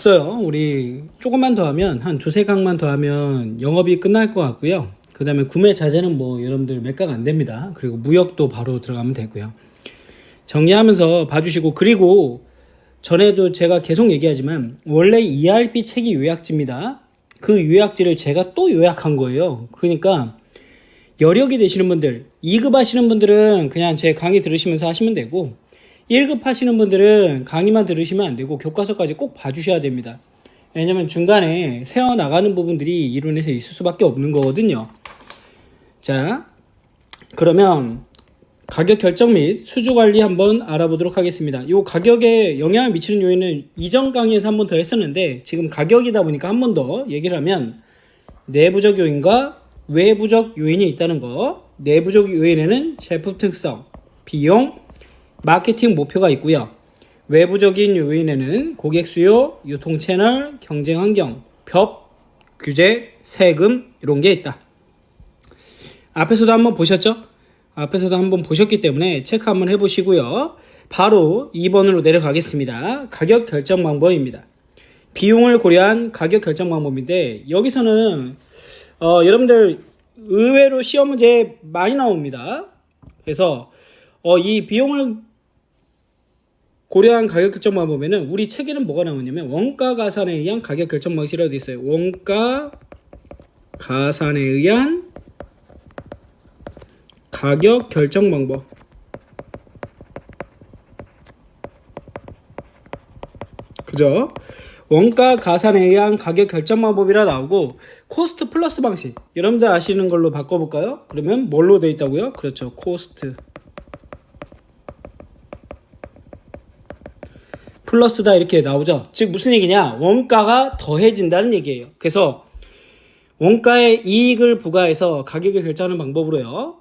없어요. 우리 조금만 더 하면 한 두세 강만 더 하면 영업이 끝날 것 같고요. 그 다음에 구매 자재는 뭐 여러분들 매가가 안 됩니다. 그리고 무역도 바로 들어가면 되고요. 정리하면서 봐주시고, 그리고 전에도 제가 계속 얘기하지만 원래 ERP 책이 요약지입니다. 그 요약지를 제가 또 요약한 거예요. 그러니까 여력이 되시는 분들, 2급 하시는 분들은 그냥 제 강의 들으시면서 하시면 되고, 1급 하시는 분들은 강의만 들으시면 안 되고 교과서까지 꼭 봐주셔야 됩니다. 왜냐면 중간에 새어나가는 부분들이 이론에서 있을 수밖에 없는 거거든요. 자, 그러면 가격 결정 및 수주 관리 한번 알아보도록 하겠습니다. 이 가격에 영향을 미치는 요인은 이전 강의에서 한 번 더 했었는데, 지금 가격이다 보니까 한 번 더 얘기를 하면 내부적 요인과 외부적 요인이 있다는 거. 내부적 요인에는 제품 특성, 비용, 마케팅 목표가 있고요. 외부적인 요인에는 고객 수요, 유통 채널, 경쟁 환경, 법, 규제, 세금 이런 게 있다. 앞에서도 한번 보셨죠? 앞에서도 한번 보셨기 때문에 체크 한번 해보시고요. 바로 2번으로 내려가겠습니다. 가격 결정 방법입니다. 비용을 고려한 가격 결정 방법인데, 여기서는 여러분들 의외로 시험 문제 많이 나옵니다. 그래서 이 비용을 고려한 가격 결정 방법에는 우리 책에는 뭐가 나오냐면 원가 가산에 의한 가격 결정 방식이라고 되어 있어요. 원가 가산에 의한 가격 결정 방법. 그죠? 원가 가산에 의한 가격 결정 방법이라 나오고, 코스트 플러스 방식 여러분들 아시는 걸로 바꿔볼까요? 그러면 뭘로 되어 있다고요? 그렇죠, 코스트 플러스다 이렇게 나오죠. 즉 무슨 얘기냐, 원가가 더해진다는 얘기예요. 그래서 원가에 이익을 부과해서 가격을 결정하는 방법으로요,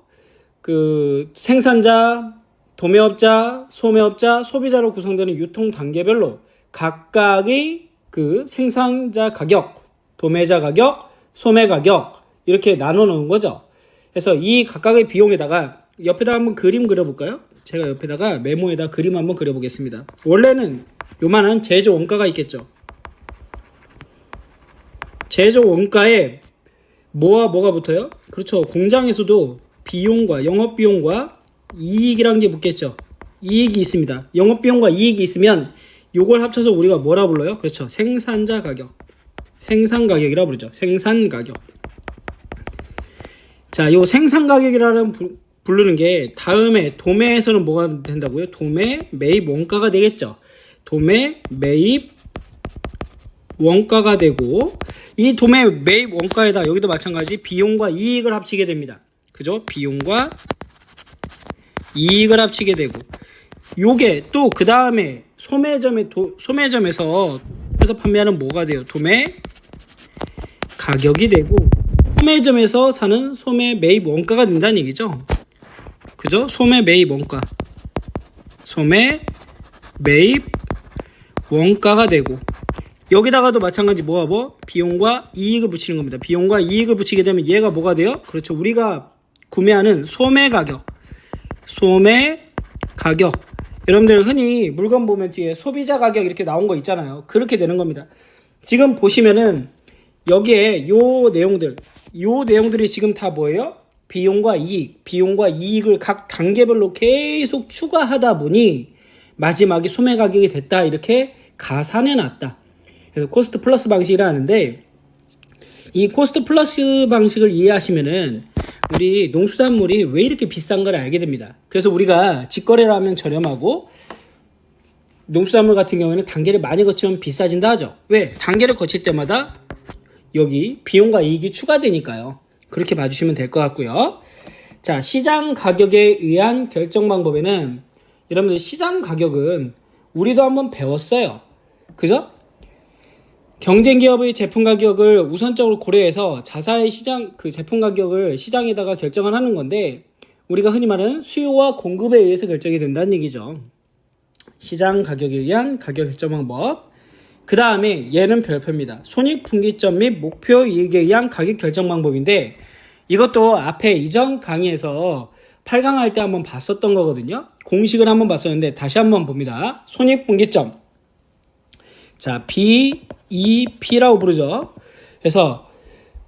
그 생산자, 도매업자, 소매업자, 소비자로 구성되는 유통 단계별로 각각의 그 생산자 가격, 도매자 가격, 소매 가격 이렇게 나눠 놓은 거죠. 그래서 이 각각의 비용에다가 옆에다 한번 그림 그려볼까요? 제가 옆에다가 메모에다 그림 한번 그려보겠습니다. 원래는 요만한 제조 원가가 있겠죠. 제조 원가에 뭐와 뭐가 붙어요? 그렇죠. 공장에서도 비용과 영업비용과 이익이란 게 붙겠죠. 이익이 있습니다. 영업비용과 이익이 있으면 요걸 합쳐서 우리가 뭐라 불러요? 그렇죠. 생산자 가격, 생산가격이라 부르죠. 생산가격. 자, 요 생산가격이라는 부르는 게 다음에 도매에서는 뭐가 된다고요? 도매 매입 원가가 되겠죠. 도매 매입 원가가 되고, 이 도매 매입 원가에다 여기도 마찬가지 비용과 이익을 합치게 됩니다. 그죠? 비용과 이익을 합치게 되고, 요게 또 그 다음에 소매점에서 판매하는 뭐가 돼요? 도매 가격이 되고, 소매점에서 사는 소매 매입 원가가 된다는 얘기죠. 그죠? 소매 매입 원가, 소매 매입 원가가 되고, 여기다가도 마찬가지 뭐 비용과 이익을 붙이는 겁니다. 비용과 이익을 붙이게 되면 얘가 뭐가 돼요? 그렇죠. 우리가 구매하는 소매 가격, 소매 가격. 여러분들 흔히 물건 보면 뒤에 소비자 가격 이렇게 나온 거 있잖아요. 그렇게 되는 겁니다. 지금 보시면은 여기에 요 내용들이 지금 다 뭐예요? 비용과 이익을 각 단계별로 계속 추가하다 보니 마지막에 소매 가격이 됐다 이렇게 가산해 놨다. 그래서 코스트 플러스 방식이라 하는데, 이 코스트 플러스 방식을 이해하시면은 우리 농수산물이 왜 이렇게 비싼 걸 알게 됩니다. 그래서 우리가 직거래를 하면 저렴하고, 농수산물 같은 경우에는 단계를 많이 거치면 비싸진다 하죠. 왜? 단계를 거칠 때마다 여기 비용과 이익이 추가되니까요. 그렇게 봐주시면 될 것 같고요. 자, 시장 가격에 의한 결정 방법에는 여러분들 시장 가격은 우리도 한번 배웠어요. 그죠? 경쟁 기업의 제품 가격을 우선적으로 고려해서 자사의 시장 그 제품 가격을 시장에다가 결정을 하는 건데, 우리가 흔히 말하는 수요와 공급에 의해서 결정이 된다는 얘기죠. 시장 가격에 의한 가격 결정 방법. 그 다음에 얘는 별표입니다. 손익분기점 및 목표 이익에 의한 가격 결정 방법인데, 이것도 앞에 이전 강의에서 8강 할 때 한번 봤었던 거거든요. 공식을 한번 봤었는데 다시 한번 봅니다. 손익분기점. 자, B EP라고 부르죠. 그래서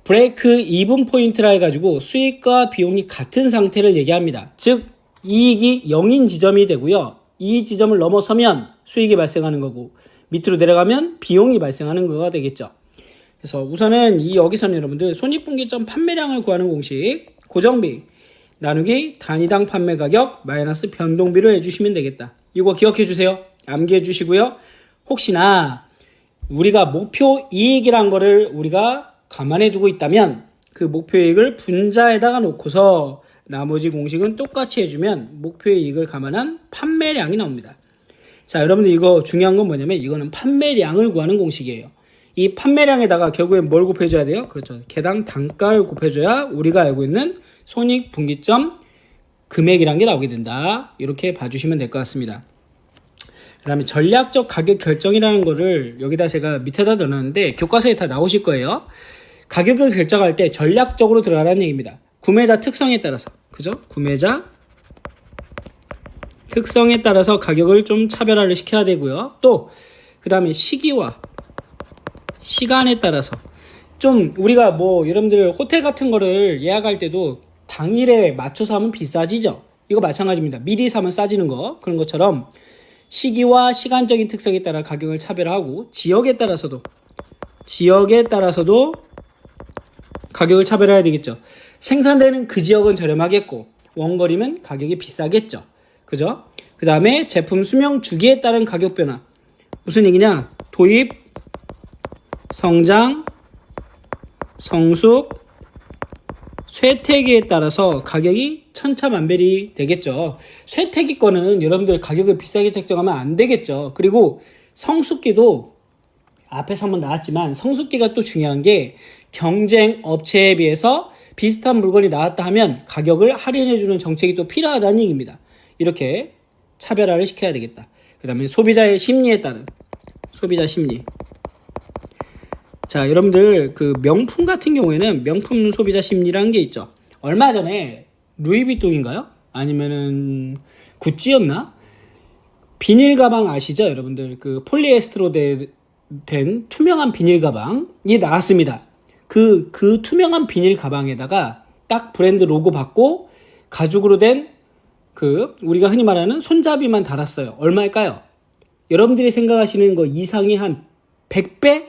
브레이크 이븐 포인트라 해가지고 수익과 비용이 같은 상태를 얘기합니다. 즉 이익이 0인 지점이 되고요. 이 지점을 넘어서면 수익이 발생하는 거고 밑으로 내려가면 비용이 발생하는 거가 되겠죠. 그래서 우선은 여기서는 여러분들 손익분기점 판매량을 구하는 공식 고정비 나누기 단위당 판매 가격 마이너스 변동비를 해주시면 되겠다. 이거 기억해 주세요. 암기해 주시고요. 혹시나 우리가 목표 이익이란 거를 우리가 감안해 두고 있다면 그 목표 이익을 분자에다가 놓고서 나머지 공식은 똑같이 해주면 목표 이익을 감안한 판매량이 나옵니다. 자, 여러분들 이거 중요한 건 뭐냐면 이거는 판매량을 구하는 공식이에요. 이 판매량에다가 결국엔 뭘 곱해줘야 돼요? 그렇죠. 개당 단가를 곱해줘야 우리가 알고 있는 손익분기점 금액이란 게 나오게 된다. 이렇게 봐주시면 될 것 같습니다. 그 다음에 전략적 가격 결정이라는 거를 여기다 제가 밑에다 넣어놨는데 교과서에 다 나오실 거예요. 가격을 결정할 때 전략적으로 들어가라는 얘기입니다. 구매자 특성에 따라서, 그죠? 구매자 특성에 따라서 가격을 좀 차별화를 시켜야 되고요. 또 그 다음에 시기와 시간에 따라서 좀 우리가 뭐 여러분들 호텔 같은 거를 예약할 때도 당일에 맞춰서 하면 비싸지죠. 이거 마찬가지입니다. 미리 사면 싸지는 거 그런 것처럼 시기와 시간적인 특성에 따라 가격을 차별화하고 지역에 따라서도 가격을 차별해야 되겠죠. 생산되는 그 지역은 저렴하겠고 원거리면 가격이 비싸겠죠. 그죠? 그 다음에 제품 수명 주기에 따른 가격 변화. 무슨 얘기냐? 도입, 성장, 성숙, 쇠퇴기에 따라서 가격이 천차만별이 되겠죠. 쇠퇴기 거는 여러분들 가격을 비싸게 책정하면 안 되겠죠. 그리고 성숙기도 앞에서 한번 나왔지만 성숙기가 또 중요한 게 경쟁 업체에 비해서 비슷한 물건이 나왔다 하면 가격을 할인해주는 정책이 또 필요하다는 얘기입니다. 이렇게 차별화를 시켜야 되겠다. 그 다음에 소비자의 심리에 따른 소비자 심리. 자, 여러분들 그 명품 같은 경우에는 명품 소비자 심리라는 게 있죠. 얼마 전에 루이비통인가요? 아니면은 구찌였나? 비닐 가방 아시죠, 여러분들? 그 폴리에스테로 된 투명한 비닐 가방이 나왔습니다. 그 투명한 비닐 가방에다가 딱 브랜드 로고 받고 가죽으로 된 우리가 흔히 말하는 손잡이만 달았어요. 얼마일까요? 여러분들이 생각하시는 거 이상이 한 100배,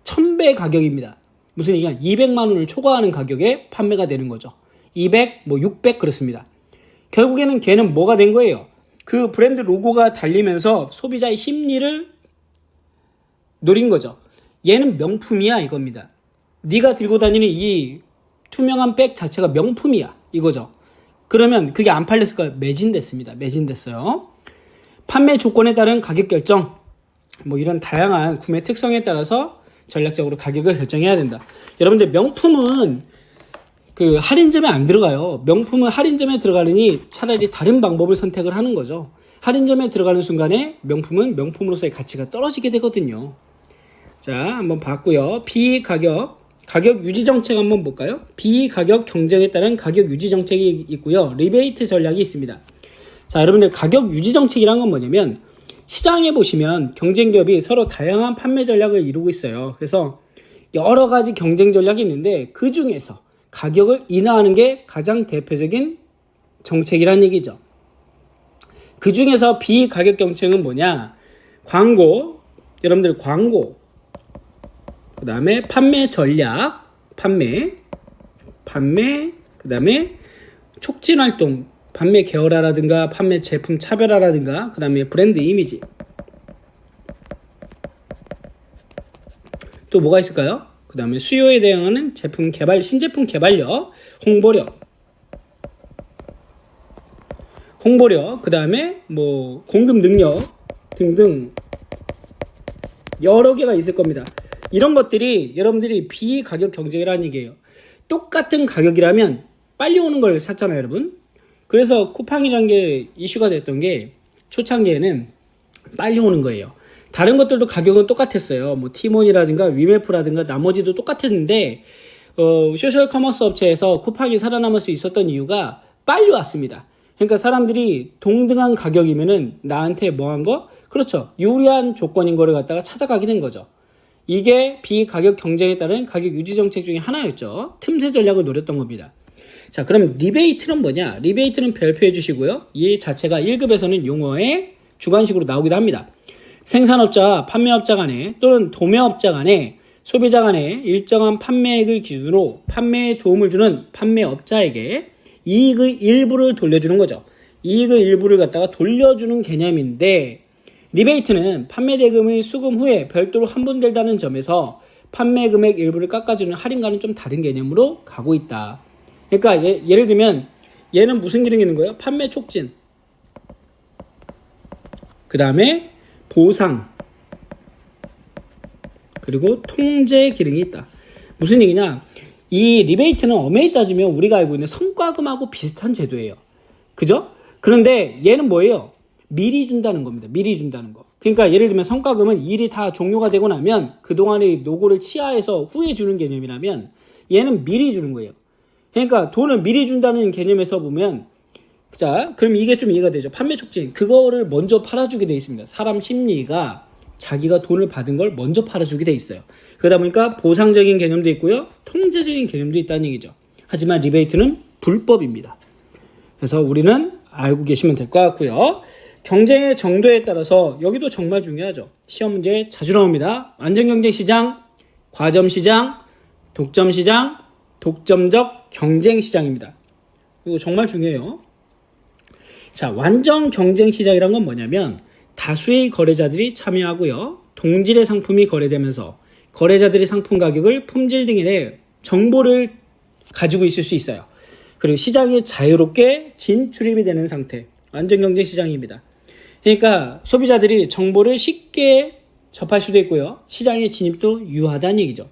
1000배 가격입니다. 무슨 얘기냐? 200만 원을 초과하는 가격에 판매가 되는 거죠. 200, 600 그렇습니다. 결국에는 걔는 뭐가 된 거예요? 그 브랜드 로고가 달리면서 소비자의 심리를 노린 거죠. 얘는 명품이야 이겁니다. 네가 들고 다니는 이 투명한 백 자체가 명품이야 이거죠. 그러면 그게 안 팔렸을까요? 매진됐습니다. 매진됐어요. 판매 조건에 따른 가격 결정, 이런 다양한 구매 특성에 따라서 전략적으로 가격을 결정해야 된다. 여러분들 명품은 그 할인점에 안 들어가요. 명품은 할인점에 들어가려니 차라리 다른 방법을 선택을 하는 거죠. 할인점에 들어가는 순간에 명품은 명품으로서의 가치가 떨어지게 되거든요. 자, 한번 봤고요. 가격 유지 정책 한번 볼까요? 비가격 경쟁에 따른 가격 유지 정책이 있고요. 리베이트 전략이 있습니다. 자, 여러분들 가격 유지 정책이란 건 뭐냐면 시장에 보시면 경쟁 기업이 서로 다양한 판매 전략을 이루고 있어요. 그래서 여러 가지 경쟁 전략이 있는데 그 중에서 가격을 인하하는 게 가장 대표적인 정책이란 얘기죠. 그 중에서 비가격 정책은 뭐냐? 여러분들 광고, 그 다음에 판매 전략, 판매, 그 다음에 촉진 활동, 판매 계열화라든가 판매 제품 차별화라든가 그 다음에 브랜드 이미지. 또 뭐가 있을까요? 그 다음에 수요에 대응하는 제품 개발, 신제품 개발력, 홍보력, 그 다음에 공급 능력 등등 여러 개가 있을 겁니다. 이런 것들이 여러분들이 비가격 경쟁이라는 얘기예요. 똑같은 가격이라면 빨리 오는 걸 샀잖아요, 여러분. 그래서 쿠팡이라는 게 이슈가 됐던 게 초창기에는 빨리 오는 거예요. 다른 것들도 가격은 똑같았어요. 티몬이라든가 위메프라든가 나머지도 똑같았는데 소셜 커머스 업체에서 쿠팡이 살아남을 수 있었던 이유가 빨리 왔습니다. 그러니까 사람들이 동등한 가격이면은 나한테 뭐한 거? 그렇죠. 유리한 조건인 거를 갖다가 찾아가게 된 거죠. 이게 비가격 경쟁에 따른 가격 유지 정책 중에 하나였죠. 틈새 전략을 노렸던 겁니다. 자, 그럼 리베이트는 뭐냐? 리베이트는 별표해 주시고요. 이 자체가 1급에서는 용어의 주관식으로 나오기도 합니다. 생산업자와 판매업자 간에 또는 도매업자 간에 소비자 간에 일정한 판매액을 기준으로 판매에 도움을 주는 판매업자에게 이익의 일부를 돌려주는 거죠. 이익의 일부를 갖다가 돌려주는 개념인데, 리베이트는 판매 대금의 수금 후에 별도로 환분된다는 점에서 판매 금액 일부를 깎아주는 할인과는 좀 다른 개념으로 가고 있다. 그러니까 예를 들면 얘는 무슨 기능이 있는 거예요? 판매 촉진, 그 다음에 보상, 그리고 통제 기능이 있다. 무슨 얘기냐? 이 리베이트는 엄연히 따지면 우리가 알고 있는 성과금하고 비슷한 제도예요. 그죠? 그런데 얘는 뭐예요? 미리 준다는 겁니다. 미리 준다는 거. 그러니까 예를 들면 성과금은 일이 다 종료가 되고 나면 그동안의 노고를 치하해서 후에 주는 개념이라면, 얘는 미리 주는 거예요. 그러니까 돈을 미리 준다는 개념에서 보면, 자, 그럼 이게 좀 이해가 되죠. 판매 촉진, 그거를 먼저 팔아주게 돼 있습니다. 사람 심리가 자기가 돈을 받은 걸 먼저 팔아주게 돼 있어요. 그러다 보니까 보상적인 개념도 있고요, 통제적인 개념도 있다는 얘기죠. 하지만 리베이트는 불법입니다. 그래서 우리는 알고 계시면 될 것 같고요. 경쟁의 정도에 따라서 여기도 정말 중요하죠. 시험 문제 자주 나옵니다. 완전경쟁시장, 과점시장, 독점시장, 독점적 경쟁시장입니다. 이거 정말 중요해요. 자, 완전 경쟁시장이란 건 뭐냐면 다수의 거래자들이 참여하고요, 동질의 상품이 거래되면서 거래자들이 상품 가격을, 품질 등에 대해 정보를 가지고 있을 수 있어요. 그리고 시장에 자유롭게 진출입이 되는 상태, 완전 경쟁 시장입니다. 그러니까 소비자들이 정보를 쉽게 접할 수도 있고요, 시장의 진입도 유하다는 얘기죠.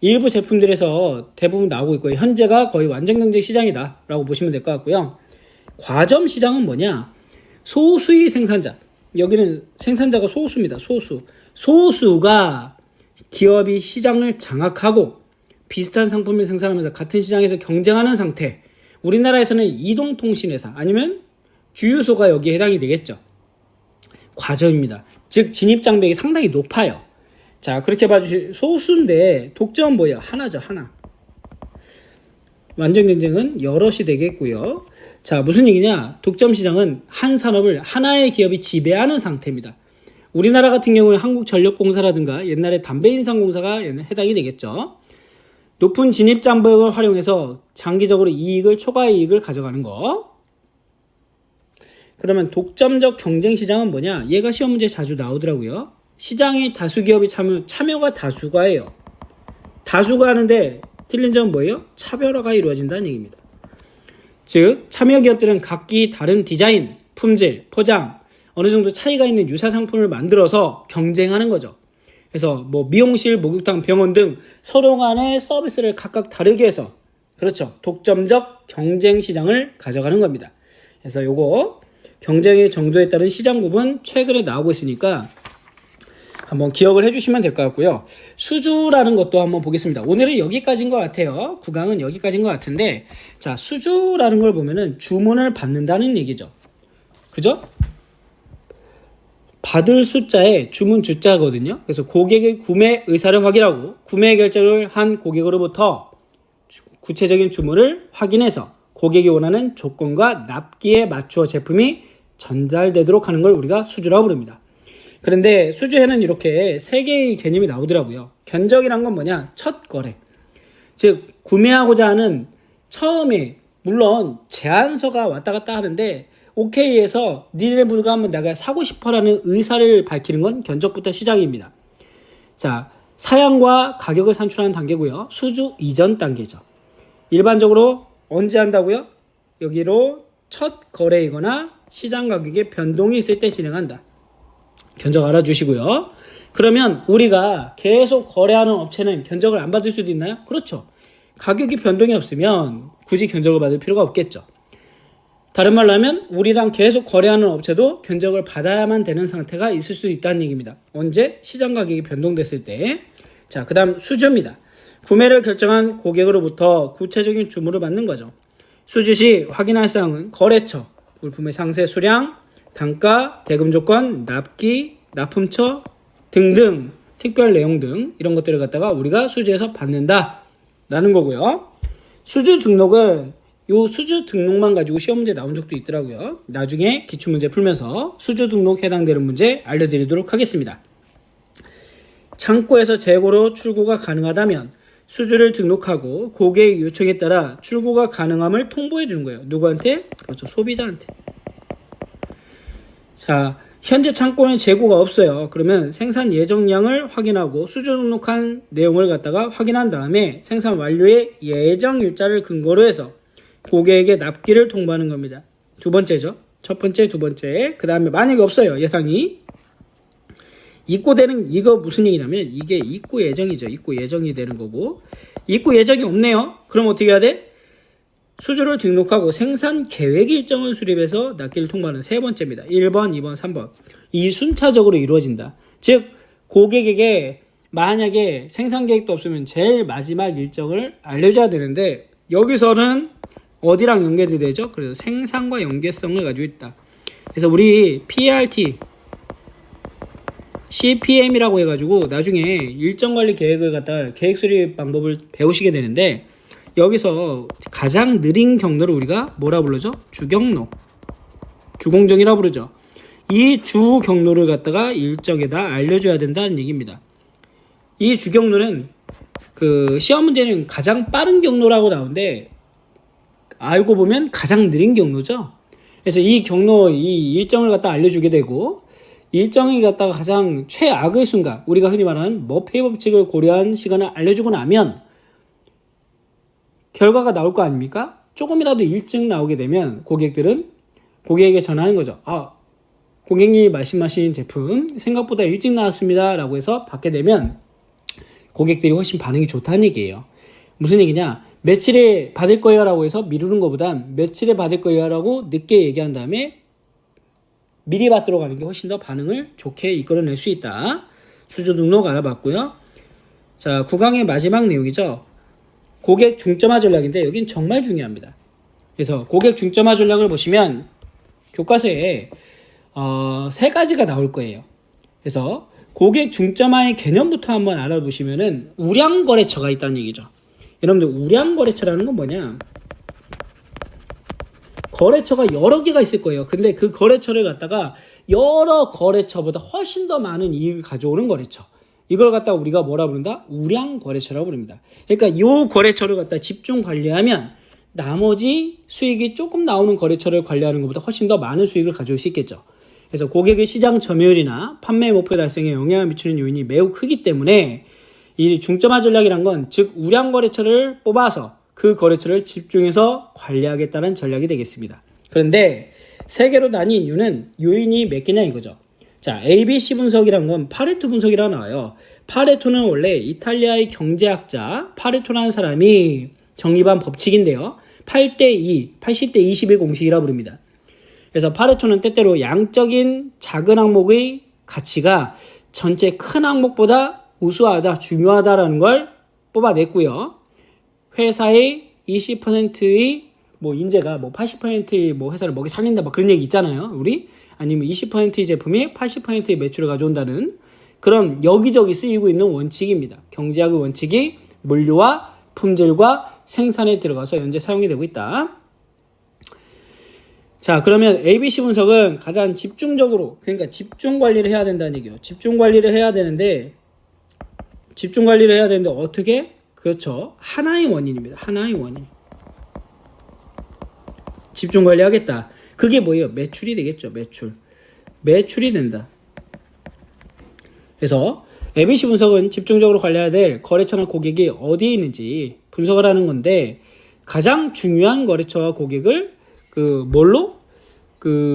일부 제품들에서 대부분 나오고 있고요. 현재가 거의 완전 경쟁 시장이다 라고 보시면 될 것 같고요. 과점 시장은 뭐냐? 소수의 생산자, 여기는 생산자가 소수입니다. 소수가 기업이 시장을 장악하고 비슷한 상품을 생산하면서 같은 시장에서 경쟁하는 상태. 우리나라에서는 이동통신회사 아니면 주유소가 여기에 해당이 되겠죠. 과점입니다. 즉 진입장벽이 상당히 높아요. 자, 그렇게 봐주실 소수인데 독점은 뭐예요? 하나죠, 하나. 완전 경쟁은 여럿이 되겠고요. 자, 무슨 얘기냐? 독점 시장은 한 산업을 하나의 기업이 지배하는 상태입니다. 우리나라 같은 경우는 한국전력공사라든가 옛날에 담배인상공사가 해당이 되겠죠. 높은 진입장벽을 활용해서 장기적으로 초과 이익을 가져가는 거. 그러면 독점적 경쟁시장은 뭐냐? 얘가 시험 문제에 자주 나오더라고요. 시장에 다수 기업이 참여가 다수가예요. 다수가 하는데 틀린 점은 뭐예요? 차별화가 이루어진다는 얘기입니다. 즉 참여 기업들은 각기 다른 디자인, 품질, 포장, 어느 정도 차이가 있는 유사 상품을 만들어서 경쟁하는 거죠. 그래서 뭐 미용실, 목욕탕, 병원 등 서로 간의 서비스를 각각 다르게 해서, 그렇죠, 독점적 경쟁 시장을 가져가는 겁니다. 그래서 요거 경쟁의 정도에 따른 시장 구분 최근에 나오고 있으니까 한번 기억을 해주시면 될 것 같고요. 수주라는 것도 한번 보겠습니다. 오늘은 여기까지인 것 같아요. 구강은 여기까지인 것 같은데, 자, 수주라는 걸 보면은 주문을 받는다는 얘기죠. 그죠? 받을 숫자에 주문 주자거든요. 그래서 고객의 구매 의사를 확인하고 구매 결정을 한 고객으로부터 구체적인 주문을 확인해서 고객이 원하는 조건과 납기에 맞추어 제품이 전달되도록 하는 걸 우리가 수주라고 부릅니다. 그런데 수주에는 이렇게 세 개의 개념이 나오더라고요. 견적이란 건 뭐냐? 첫 거래. 즉 구매하고자 하는 처음에, 물론 제안서가 왔다 갔다 하는데 오케이해서 니네 물건 한번 내가 사고 싶어라는 의사를 밝히는 건 견적부터 시작입니다. 자, 사양과 가격을 산출하는 단계고요. 수주 이전 단계죠. 일반적으로 언제 한다고요? 여기로 첫 거래이거나 시장 가격에 변동이 있을 때 진행한다. 견적 알아주시고요. 그러면 우리가 계속 거래하는 업체는 견적을 안 받을 수도 있나요? 그렇죠. 가격이 변동이 없으면 굳이 견적을 받을 필요가 없겠죠. 다른 말로 하면 우리랑 계속 거래하는 업체도 견적을 받아야만 되는 상태가 있을 수도 있다는 얘기입니다. 언제? 시장 가격이 변동됐을 때. 자, 그 다음 수주입니다. 구매를 결정한 고객으로부터 구체적인 주문을 받는 거죠. 수주 시 확인할 사항은 거래처, 물품의 상세 수량, 단가, 대금 조건, 납기, 납품처 등등 특별 내용 등 이런 것들을 갖다가 우리가 수주에서 받는다라는 거고요. 수주 등록은 요 수주 등록만 가지고 시험 문제 나온 적도 있더라고요. 나중에 기출문제 풀면서 수주 등록 해당되는 문제 알려드리도록 하겠습니다. 창고에서 재고로 출고가 가능하다면 수주를 등록하고 고객의 요청에 따라 출고가 가능함을 통보해 주는 거예요. 누구한테? 그렇죠. 소비자한테. 자, 현재 창고는 재고가 없어요. 그러면 생산 예정량을 확인하고 수주 등록한 내용을 갖다가 확인한 다음에 생산 완료의 예정 일자를 근거로 해서 고객에게 납기를 통보하는 겁니다. 두 번째죠. 첫 번째, 두 번째. 그 다음에 만약에 없어요. 예상이. 입고되는, 이거 무슨 얘기냐면 이게 입고 예정이죠. 입고 예정이 되는 거고. 입고 예정이 없네요. 그럼 어떻게 해야 돼? 수주를 등록하고 생산 계획 일정을 수립해서 납기를 통보하는 세 번째입니다. 1번, 2번, 3번. 이 순차적으로 이루어진다. 즉, 고객에게 만약에 생산 계획도 없으면 제일 마지막 일정을 알려줘야 되는데 여기서는 어디랑 연계도 되죠? 그래서 생산과 연계성을 가지고 있다. 그래서 우리 PRT, CPM이라고 해가지고 나중에 일정 관리 계획을 갖다 계획 수립 방법을 배우시게 되는데 여기서 가장 느린 경로를 우리가 뭐라 부르죠? 주경로, 주공정이라 부르죠. 이 주 경로를 갖다가 일정에다 알려줘야 된다는 얘기입니다. 이 주경로는 그 시험 문제는 가장 빠른 경로라고 나오는데 알고 보면 가장 느린 경로죠. 그래서 이 경로, 이 일정을 갖다 알려주게 되고 일정이 갖다가 가장 최악의 순간, 우리가 흔히 말하는 머페이 법칙을 고려한 시간을 알려주고 나면 결과가 나올 거 아닙니까? 조금이라도 일찍 나오게 되면 고객들은 고객에게 전하는 거죠. 아, 고객님이 말씀하신 제품 생각보다 일찍 나왔습니다 라고 해서 받게 되면 고객들이 훨씬 반응이 좋다는 얘기예요. 무슨 얘기냐? 며칠에 받을 거예요 라고 해서 미루는 것보단 며칠에 받을 거예요 라고 늦게 얘기한 다음에 미리 받도록 하는 게 훨씬 더 반응을 좋게 이끌어낼 수 있다. 수주 등록 알아봤고요. 자, 9강의 마지막 내용이죠. 고객 중점화 전략인데 여긴 정말 중요합니다. 그래서 고객 중점화 전략을 보시면 교과서에 세 가지가 나올 거예요. 그래서 고객 중점화의 개념부터 한번 알아보시면은 우량 거래처가 있다는 얘기죠. 여러분들 우량 거래처라는 건 뭐냐? 거래처가 여러 개가 있을 거예요. 근데 그 거래처를 갖다가 여러 거래처보다 훨씬 더 많은 이익을 가져오는 거래처. 이걸 갖다가 우리가 뭐라 부른다? 우량 거래처라고 부릅니다. 그러니까 이 거래처를 갖다 집중 관리하면 나머지 수익이 조금 나오는 거래처를 관리하는 것보다 훨씬 더 많은 수익을 가져올 수 있겠죠. 그래서 고객의 시장 점유율이나 판매 목표 달성에 영향을 미치는 요인이 매우 크기 때문에 이 중점화 전략이란 건 즉 우량 거래처를 뽑아서 그 거래처를 집중해서 관리하겠다는 전략이 되겠습니다. 그런데 세 개로 나뉜 이유는 요인이 몇 개냐 이거죠. 자, ABC 분석이란 건 파레토 분석이라 나와요. 파레토는 원래 이탈리아의 경제학자 파레토라는 사람이 정립한 법칙인데요. 8대2, 80대 20의 공식이라 부릅니다. 그래서 파레토는 때때로 양적인 작은 항목의 가치가 전체 큰 항목보다 우수하다, 중요하다라는 걸 뽑아냈고요. 회사의 20%의 인재가 80%의 회사를 먹이 살린다 그런 얘기 있잖아요. 우리 아니면 20%의 제품이 80%의 매출을 가져온다는 그런 여기저기 쓰이고 있는 원칙입니다. 경제학의 원칙이 물류와 품질과 생산에 들어가서 현재 사용이 되고 있다. 자, 그러면 ABC 분석은 가장 집중적으로, 그러니까 집중 관리를 해야 된다는 얘기예요. 집중 관리를 해야 되는데 어떻게? 그렇죠. 하나의 원인입니다. 하나의 원인. 집중 관리하겠다. 그게 뭐예요? 매출이 되겠죠. 매출이 된다. 그래서 ABC 분석은 집중적으로 관리해야 될 거래처나 고객이 어디에 있는지 분석을 하는 건데 가장 중요한 거래처와 고객을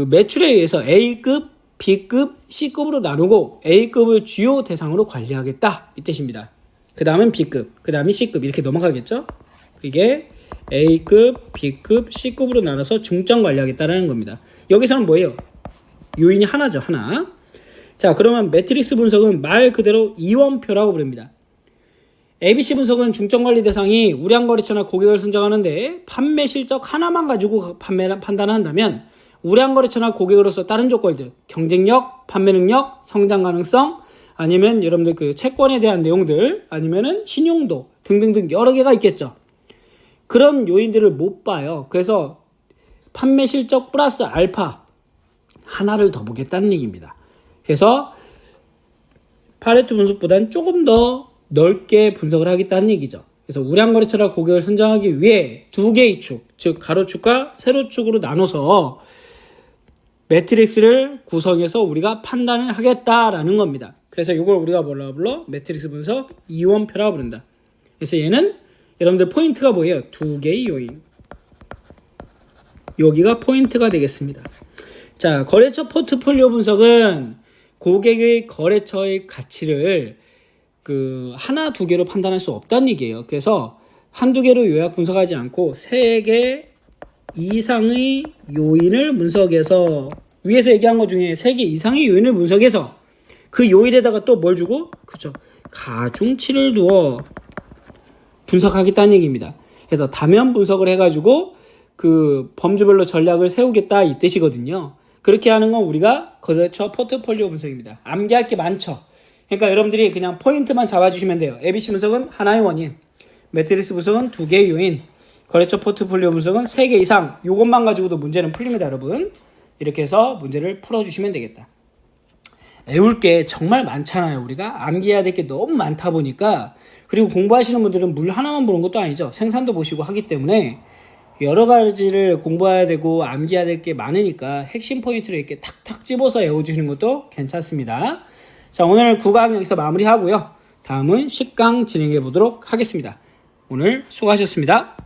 매출에 의해서 A급, B급, C급으로 나누고 A급을 주요 대상으로 관리하겠다 이 뜻입니다. 그 다음은 B급, 그 다음이 C급 이렇게 넘어가겠죠. 이게 A급, B급, C급으로 나눠서 중점 관리하겠다라는 겁니다. 여기서는 뭐예요? 요인이 하나죠. 하나. 자, 그러면 매트릭스 분석은 말 그대로 이원표라고 부릅니다. ABC 분석은 중점 관리 대상이 우량 거래처나 고객을 선정하는데 판매 실적 하나만 가지고 판단을 한다면 우량 거래처나 고객으로서 다른 조건들, 경쟁력, 판매 능력, 성장 가능성, 아니면 여러분들 그 채권에 대한 내용들, 아니면은 신용도 등등등 여러 개가 있겠죠. 그런 요인들을 못 봐요. 그래서 판매 실적 플러스 알파 하나를 더 보겠다는 얘기입니다. 그래서 파레토 분석보다는 조금 더 넓게 분석을 하겠다는 얘기죠. 그래서 우량거래처라 고객을 선정하기 위해 두 개의 축, 즉 가로축과 세로축으로 나눠서 매트릭스를 구성해서 우리가 판단을 하겠다라는 겁니다. 그래서 이걸 우리가 뭐라 불러? 매트릭스 분석 이원표라고 부른다. 그래서 얘는 여러분들 포인트가 뭐예요? 두 개의 요인. 여기가 포인트가 되겠습니다. 자, 거래처 포트폴리오 분석은 고객의 거래처의 가치를 하나 두 개로 판단할 수 없다는 얘기예요. 그래서 한두 개로 요약 분석하지 않고 세 개 이상의 요인을 분석해서 위에서 얘기한 것 중에 세 개 이상의 요인을 분석해서 그 요인에다가 또 뭘 주고? 그죠? 가중치를 두어 분석하겠다는 얘기입니다. 그래서 다면 분석을 해가지고 그 범주별로 전략을 세우겠다 이 뜻이거든요. 그렇게 하는 건 우리가 거래처 포트폴리오 분석입니다. 암기할 게 많죠. 그러니까 여러분들이 그냥 포인트만 잡아주시면 돼요. ABC 분석은 하나의 원인, 매트릭스 분석은 두 개의 요인, 거래처 포트폴리오 분석은 3개 이상. 이것만 가지고도 문제는 풀립니다, 여러분. 이렇게 해서 문제를 풀어주시면 되겠다. 외울 게 정말 많잖아요. 우리가 암기해야 될 게 너무 많다 보니까. 그리고 공부하시는 분들은 물 하나만 보는 것도 아니죠. 생산도 보시고 하기 때문에 여러 가지를 공부해야 되고 암기해야 될 게 많으니까 핵심 포인트를 이렇게 탁탁 집어서 외워주시는 것도 괜찮습니다. 자, 오늘 9강 여기서 마무리하고요. 다음은 10강 진행해 보도록 하겠습니다. 오늘 수고하셨습니다.